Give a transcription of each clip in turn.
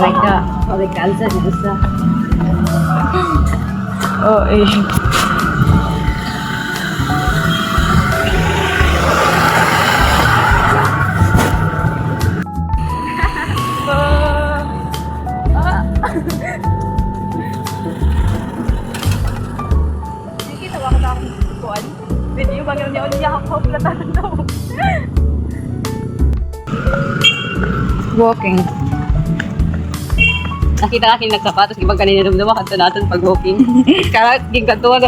May kalsa dito sa. Oh, eh. Nakikita ba ako na akong kukuan? Video ba nga niya ako platan daw. Walking. Nakita ka kinig nagsapatos, ibang kanina dumduma kanto natin pag walking. Kaya ging kanto na.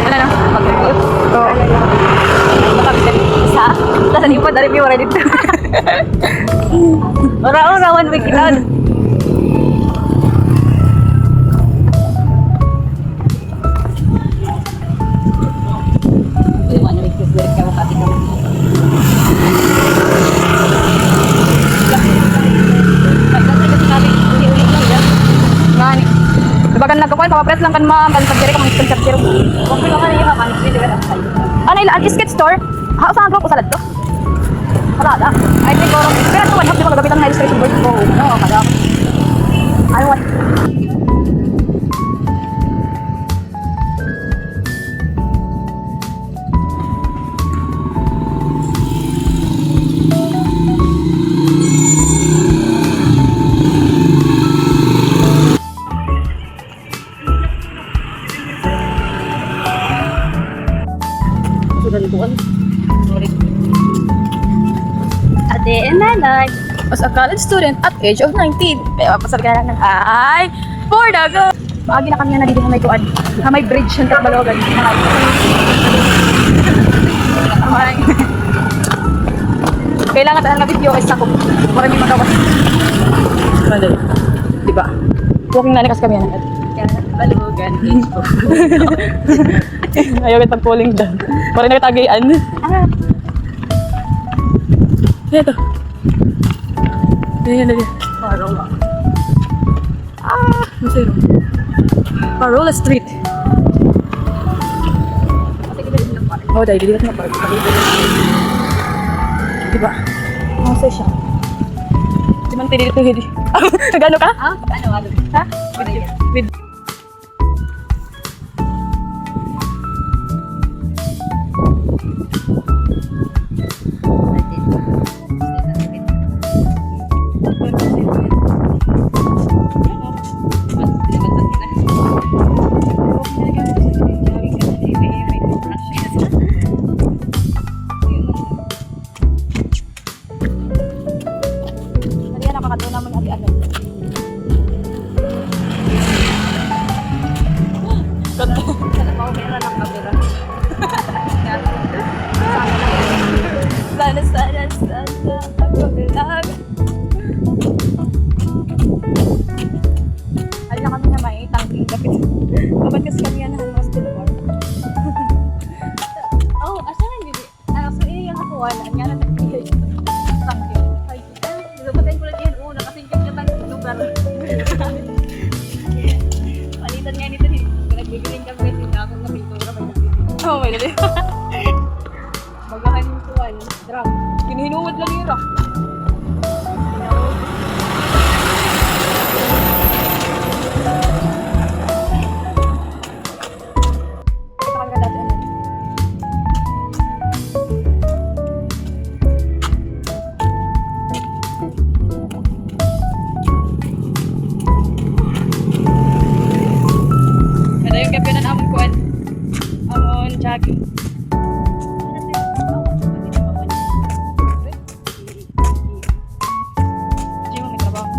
Wala na. Oo. Isa. Tapos hindi pa dari may wala dito. Ora-orawan may kitan. Ano may kuswerte ka makati ka. Ngani. Bagan lang kakuan, papapress lang kan ma'am, kan pagdiri ka mga konseptero. Okay naman yung mga kanil ka na. Ano ilan skate store? Ha, saan ko salad to? Salada. I think or pero to one half di ba gagabitan ng illustration board ko. No, kada. I want. Sudan ko. Sorry. Ate and nanay. As a college student at age of 19, kaya pasal ka lang ng ay, for the go! Maagi na kami na dito may kuan. May bridge ng Tatbalogan. Ay. Kailangan tayo ng video is ako para may magawa. Madali. Diba? Walking na nikas kami yan. Kaya Tatbalogan. Ayaw kita pulling down. Parang nakatagayaan. Ah, Ito. Yan, yan. Parola. Masaya. Parola Street. Oh, dahil dito na park. Diba? Masaya siya. Di man tili dito, hindi. Nagano ka? Ah, ano? Ha? With Hindi yan nakakatawa naman ati-ano. Sana pa umira ng kamera. Sana ako bilang. Ay na kami na may tangking kapit. Kapag kasi kami yan ng mas tulungan. Oh, asa na yun? So, yung nakuha na. Nga na nag-PH. Tangking. Ay, dapatin ko lang yan. Oo, nakasingkit ka tayong lugar. Palitan nga nito. Nagbibiling kami. Hindi ako na pintura. Oh, may dali. Magahan yung tuwan. Drum. Hinihinuwad lang yun ah. Ito kami ka dati ano. Kada yung gabi na naman kuwan. Amon, jogging. Hindi mo may trabaho.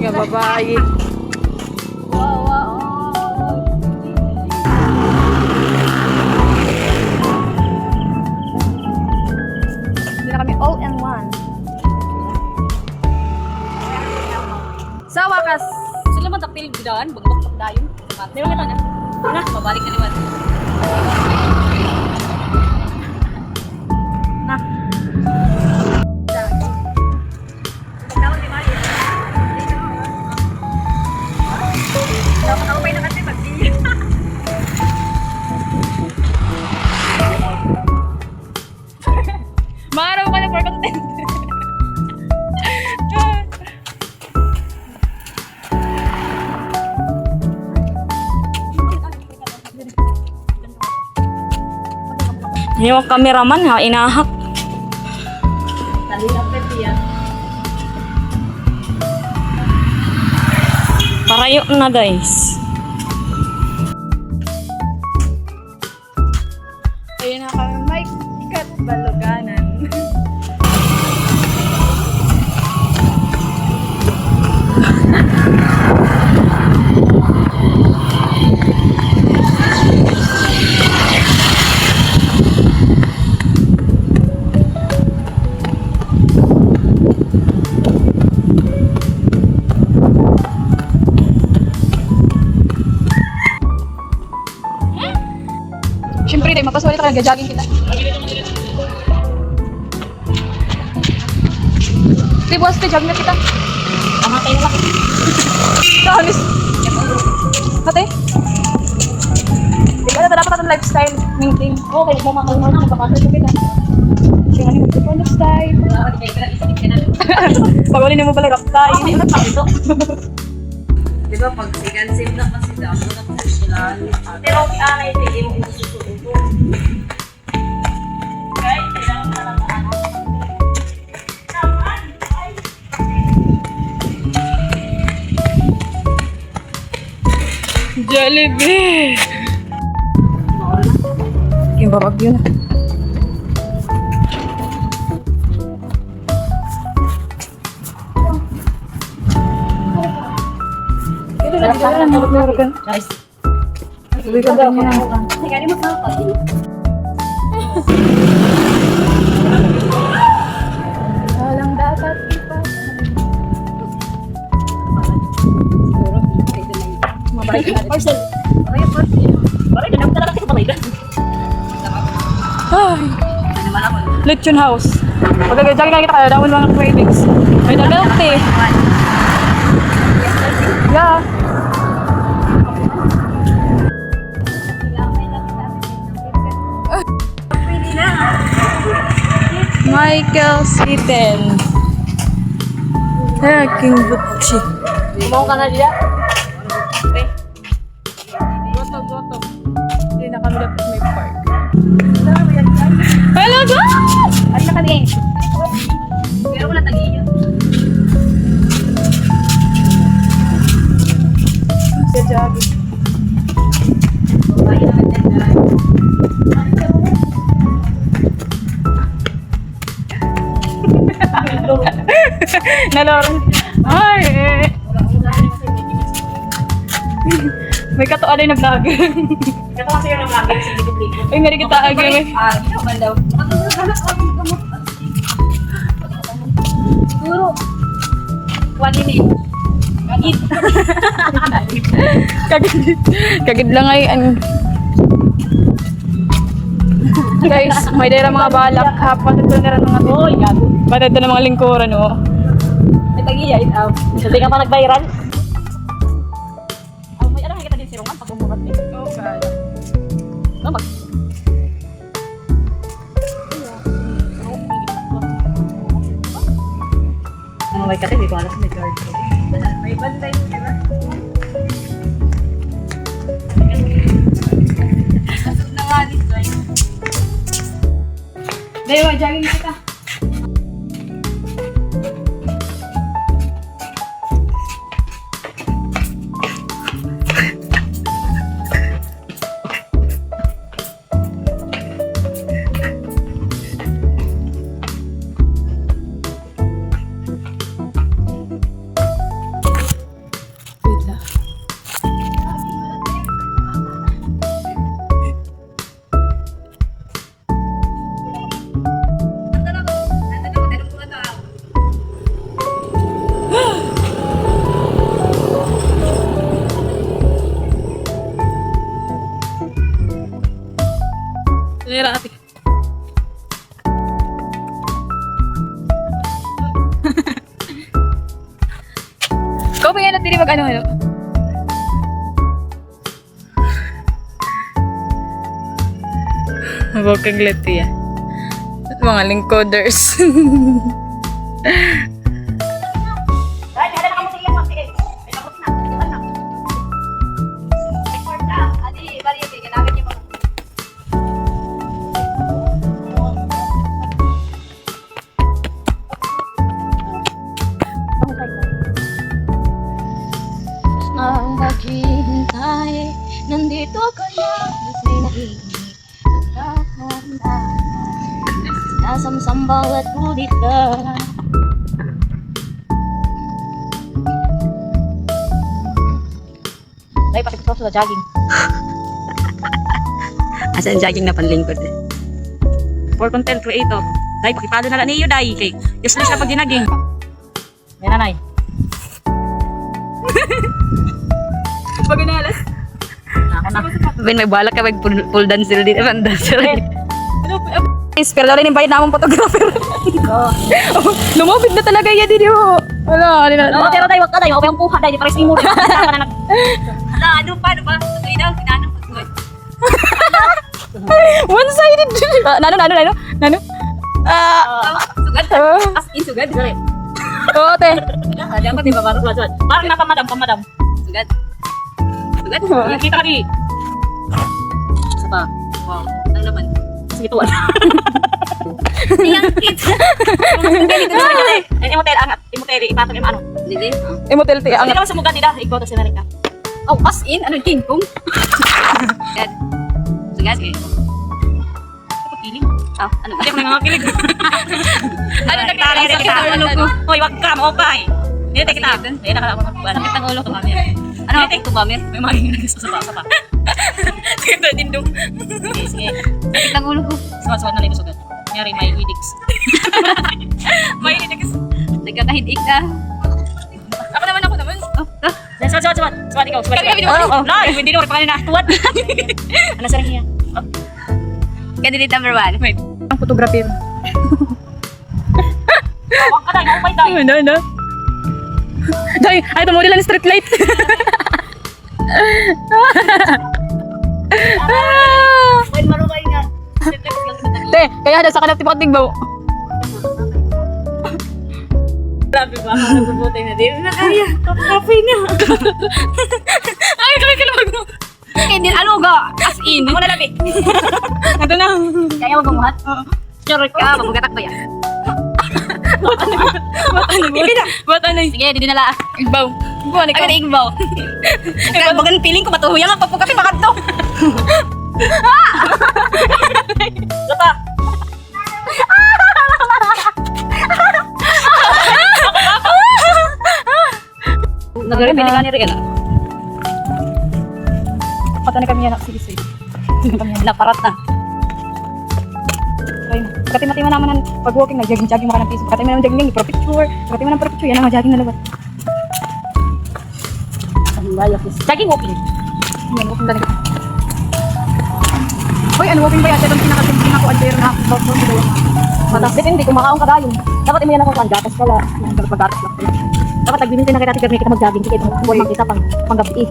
nga babae. Hindi na kami all in one. Yung cameraman ha, inahak. Talilapit yan. Parayo na guys. Ayun na kami, Mike. Ikat Baloganan. Siyempre, dahil mapaswali ka, nag-jogging kita. Di buwas ka, jogging na kita. Pamatay na lang. Kahalis. Ate? Di ba na dapat ang lifestyle maintain? Okay, bumakal mo na. Magpapasal ko kita. Siya nga ni magpapal lifestyle. Wala, di kayo isip ka na. Pag-uli na mo pala raptay. Ay, ano pa ito? Di ba, pag sigansip na kasi damo na po sila. Pero anay, hindi mo isusuko. Kahit kailangan na lang anak. Jollibee! Yung babag yun. Ito lang, ito lang, marap-marap ka. Guys, Uwi ka ba niya na? hindi mo sa kapal. Walang dapat ipa. Siguro, ito na yun. Mabalik na. Parcel. Parang parcel. Parang ganun talaga kasi kapalay ka. Ay, Ano naman ako. Lechon House. Pag nag-jogging na kita, kaya daon mga cravings. May milk tea. Yeah. Michael Sitten. King Butchi. Kumaw ka na diya? Goto. Hindi na kami dapat may park. Hello guys! Ano ka din? Pero ko na tagi yun. Sa jogging. Babae naman din na. Naloran. Ay! May katuan ay nag-vlog. Ito kasi yung nag-vlog sa video. Ay, meron kita agay. Ginawa man daw. Matulog ako ng gamot. Siguro, 1 minute. Kagit. Kagid lang ay guys, may dera mga balak ha, patid na rin mga Oy, gago. patid na mga lingkuran oh. May tagi-iya itaw. Hindi ka pa nag-viral. May alam kita din sirungan pag bumukat eh. Oh god. No, mag... Ano may kate, di ko alas may guard. May banday mo, di ba? Asok na nga dito ay. Dahil jogging na kita. Wait lang. Nira ate. Kau pa yan at hindi mag-ano. Mabukang lati ah. At mga lingkoders. Ay, hala na ka mo sa iya, sige. Ay, tapos na. Iwan na. Export na. Adi, bari, ginamit niyo pa. Nasamsam bawat ulit ka. Dahil pakipit ko sa jogging. Asa ang jogging na panlingkod eh. For content creator. Dahil pakipalo na lang niyo dahil kay useless na pag ginaging. Yan nanay. Pag inalas. Ako na. Ben may balak ka mag pull dancer din naman dancer. Pero daw rin yung bayad namang photographer. Lumabig na talaga yan din yo. Wala, Oo, pero tayo, wag ka tayo. Okay ang puha tayo. Pares mo. Hala, ano pa? Tuloy daw, kinanong ko. one-sided. Nano? Sugad. As in, sugad. Sugad. Oo, te. Diyan ko, di ba? Parang nakamadam. Sugad. Sugad. Kita ka di. Isa pa. Wow. Ang laman. Sige tuwan. Iyang kit. Emotel, angat. Emotel, ipatong yung ano. Dili. Emotel te Hindi ang naman sumugad nila. Ikaw to sinarik ka. Oh, as in, ano, King Kong? Sugad. Sugad. Piling. Oh, ano ba? Hindi ako nangangakilig. Ano nakita kita? ulo ko? Hoy, wag ka. Maupay. Hindi kita. Hindi nakala ko magbuwan. Sakit ang ulo ko, Mamir. Ano ako, tumamir? May mga sa pa. Sige, tindong. Sige. Sakit ang ulo ko. Suwad na lang yung sugat. Mayari may edicts. May edicts. Nagkakahidik ka. Ako naman. Oh, ah. Suwad ikaw. Kami video. Lai, hindi naman pangalan na. Tuwad. Ano sa rin niya? Candidate number 1. Wait. ang photographer. Wag ka tayo. Maupay tayo. No. Dai, ay tumuli lang street light. Wait, marunay nga. Te, kaya ada sa kanap tipot tigbaw. Grabe ba? Nagbubutay na din. Nakaya. Kape na. Ay, kalimag mo. Hindi, ano ga? As in. Ako na labi. Ito na. Kaya mo bumuhat? Sure ka, mabugatak ba yan? Ba't ano? Sige, di dinala. Igbaw. Buwan Ay, ikaw. na igbaw. Kaya bagan piling ko, matuhuyan nga, papukapi bakad to. Lapa. Nagari, pinigani rin ka. Patani kami yan. Sige. Naparat na. Ayun. Kati-mati mo naman ng pag-walking, nag-jogging-jogging mo ka ng piso. Kati mo naman jogging, pro-picture. Kati mo naman pro-picture, yan ang jogging na labat. Jogging walking. Yan, walking talaga. Hoy, ano walking ba yan? Ito pinaka-simple ako, adjero na ako. Matas din, hindi kumakaon ka dayon. Dapat imo yan ako kan gatas pala. Dapat paggatas lang. Dapat nagbibintay na kita tignan kita mag-jogging kita itong buwan magkita pang gabi.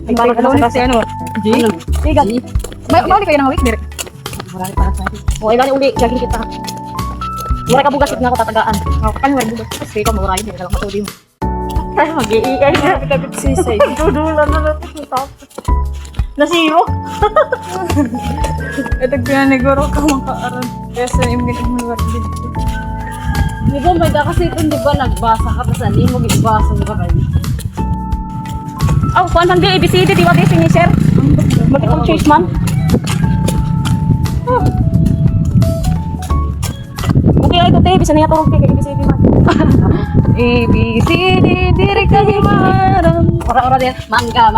Ay, parang ano ulit si ano? G? Sigat. Mauli kayo ng week, direct. Marami para sa akin. O, ilan uli, jogging kita. Mura ka bugas, na ako tatagaan. Ako kan wala bugas. Kasi ikaw, mura yun, hindi ka lang matuli mo. Ay, mag-iikay na. Kapit sisay. Dudulan na natin yung tapos. Nasiro. Ito pinaniguro ka makaaran. Kaya sa imigit ang mga din. Di ba, may da kasi ito, di ba, nagbasa ka, tapos hindi mo gibasa mo ka kayo. Oh, kuhan pang di ABCD, di ba di finisher? Multiple choice man. Okay, ito te, bisa niya turong kay ABCD man. A, B, C, D, direct ka himaran. Ora-ora din, mangga.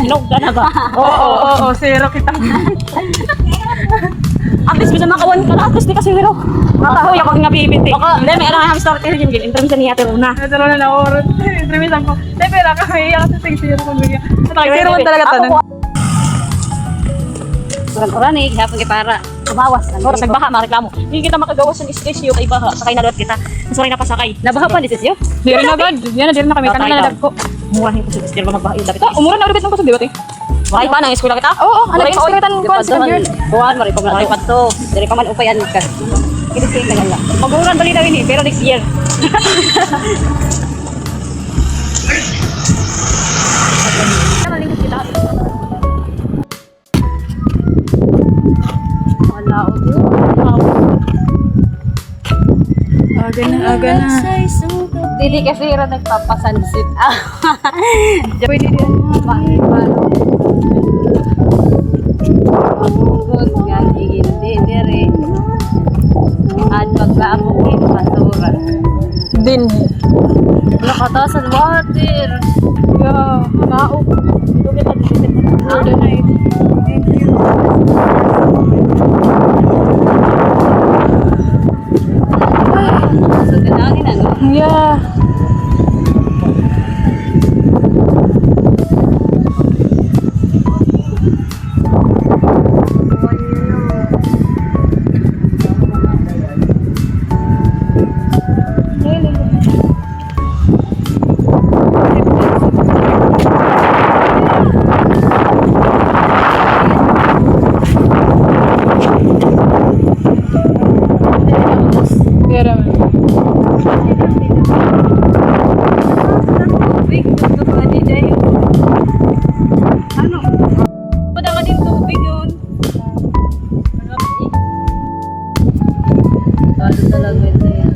Nog ka na ba? Oo, zero kita. At least bisa makawan ka na, at least di kasi hero. Makahoy ako nga bibiti. Hindi, may erang hamster tayo dyan, in terms niya teruna. Ito na na oras. Intermisan ko. Pero kami iyak sa zero kung bigyan. Zero man talaga tanan. Ora-ora ni, hapon kay para. Kumawas. Oras nagbaha, mareklamo. Hindi kita makagawas ng stress yung kay baha. Sakay na doon kita. Sorry na pasakay. Nabaha pa, this is you? Di rin agad. Yan na, di rin na kami. Kanina na ko. Murahin ko sa still ba magbaha yung dapat. Umura na ulit ng kusog, di ba te? Wala pa nang eskwela kita? Oo, ano yung sekretan ko sa second year? Buwan, maripag na tayo to. Dari pa man upayan ka. Kinis na lang. Maguran bali daw ini, pero next year. Wala o Aga na. Didi kasi rin nagpapasansit. Pwede din. Mahirap. Good, galigin din. Bin. Nakataas ang water. Yeah, malaok. Ito kita dito. For the night. Thank you. So, ganangin ano? Yeah. Pero, Tubig, gusto ko ni Jay. Ano? Wala ka din tubig yun. Marami. Bado talaga ito yan.